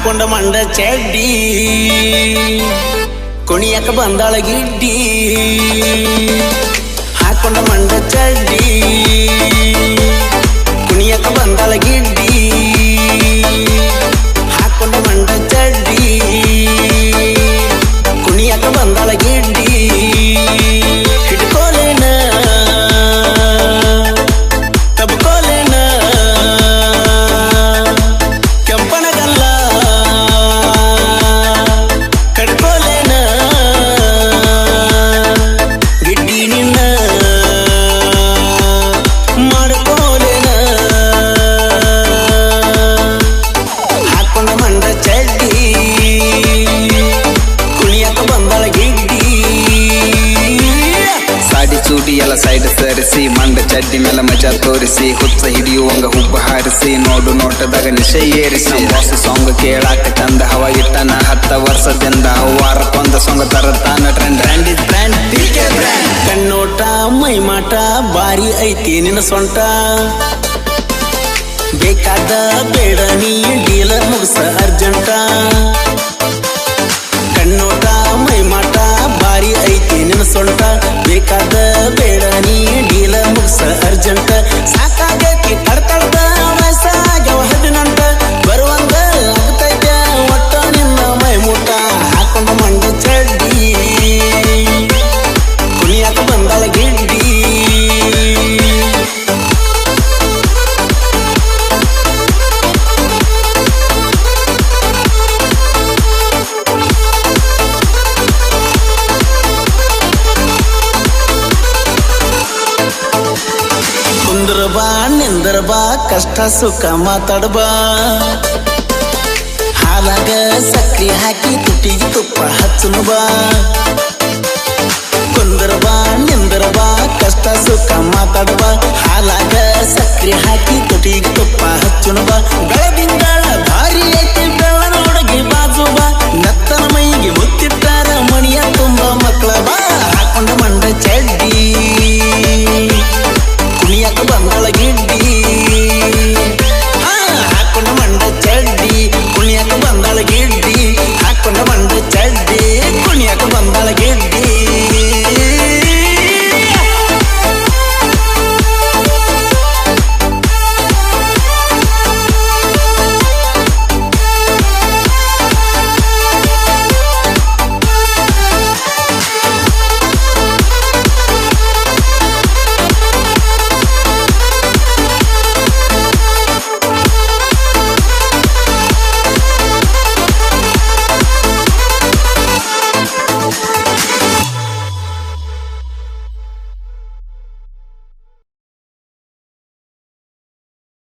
ಹಾಕೊಂಡ ಮಂಡ ಚಡ್ಡಿ ಕುಣಿಯಕ ಬಂದಾಳ ಗಿಡ್ಡಿ ಹಾಕೊಂಡ ಮಂಡ ಚಡ್ಡಿ ಕುಣಿಯಕ ಬಂದಾಳ ಗಿಡ್ಡಿ ಹಾಕೊಂಡ ಮಂಡ ಚಡ್ಡಿ ಕುಣಿಯಕ ಬಂದಾಳ ಗಿಡ್ಡಿ ಹಿಡ್ಕೋಲೇನ ತಬ್ಕೋಲೇನ ಕೆಂಪನಗಲ್ಲ ಕಡ್ಕೋಲೇನ ಗಿಡ್ಡಿ ನಿನ್ನ ಮಾಡ್ಕೋಲೇನ ಹಾಕೊಂಡ ಮಂಡ ಚಡ್ಡಿ ಕುಣಿಯಕ ಬಂದಾಳ ಗಿಡ್ಡಿ ಸಾಡಿ ಚೂಟಿ ಎಲ್ಲ ಸೈಡ್ ಸರಿಸಿ ಮಂಡ ಚಡ್ಡಿ ಮೇಲೆ ಮಜಾ ತೋರಿಸಿ ಹುಚ್ಚ ಹಿಡಿಯುವಂಗ ಹುಬ್ಬ ಹಾರಿಸಿ ನೋಡು ನೋಟದಾಗ ನಿಶೆ ಏರಿಸಿ ಹೊಸ ಸಾಂಗ್ ಕೇಳಾಕ ಚಂದ ಹವ ಇಟ್ಟನ 10 ವರ್ಷದಿಂದ ವಾರಕ್ಕೊಂದ ಸಾಂಗ್ ತರತಾನ trend is brand PK brand ಕಣ್ಣೋಟ ಮೈ ಮಾಟ ಬಾರಿ ಐತಿ ನಿನ್ನ ಸೊಂಟ ಬೇಕಾದ ಬೇಡ ನೀ ಡೀಲರ್ ಮುಗಿಸ ಅರ್ಜೆಂಟ ಕಣ್ಣೋಟ ಮೈ ಮಾಟ ಬಾರಿ ಐತಿ ನಿನ್ನ ಸೊಂಟ ಬೇಕಾದ ಬೇಡ ನೀ ಡೀಲರ್ ಮುಗಿಸ ಅರ್ಜೆಂಟ ಸಾಕಾಗೈತಿ ತಡ್ತಳ್ದ ವಯಸ್ಸಾಗ್ಯವ 18 ಬರುವಂಗ ಆಗ್ತೈತೆ ಒಟ್ಟ ನಿನ್ನ ಮೈ ಮೂಟ ಹಾಕೊಂಡ ಮಂಡ ಚಡ್ಡಿ ಕುಣಿಯಾಕ ಬಂದಾಳ ಗಿಡ್ಡಿ ಕುಂದ್ರ ಬಾ ನಿಂದ್ರ ಬಾ ಕಷ್ಟ ಸುಖ ಮಾತಾಡ್ಬಾ ಹಾಲಾಗ ಸಕ್ರಿ ಹಾಕಿ ತುಟಿಗೆ ತುಪ್ಪ ಹಚ್ಚನು ಬಾ ಕುಂದ್ರ ಬಾ ನಿಂದ್ರ ಬಾ ಕಷ್ಟ ಸುಖ ಮಾತಾಡ್ಬಾ ಹಾಲಾಗ ಸಕ್ರಿ ಹಾಕಿ ತುಟಿಗೆ ತುಪ್ಪ ಹಚ್ಚನು ಬಾ ಬೆಳಗಿನ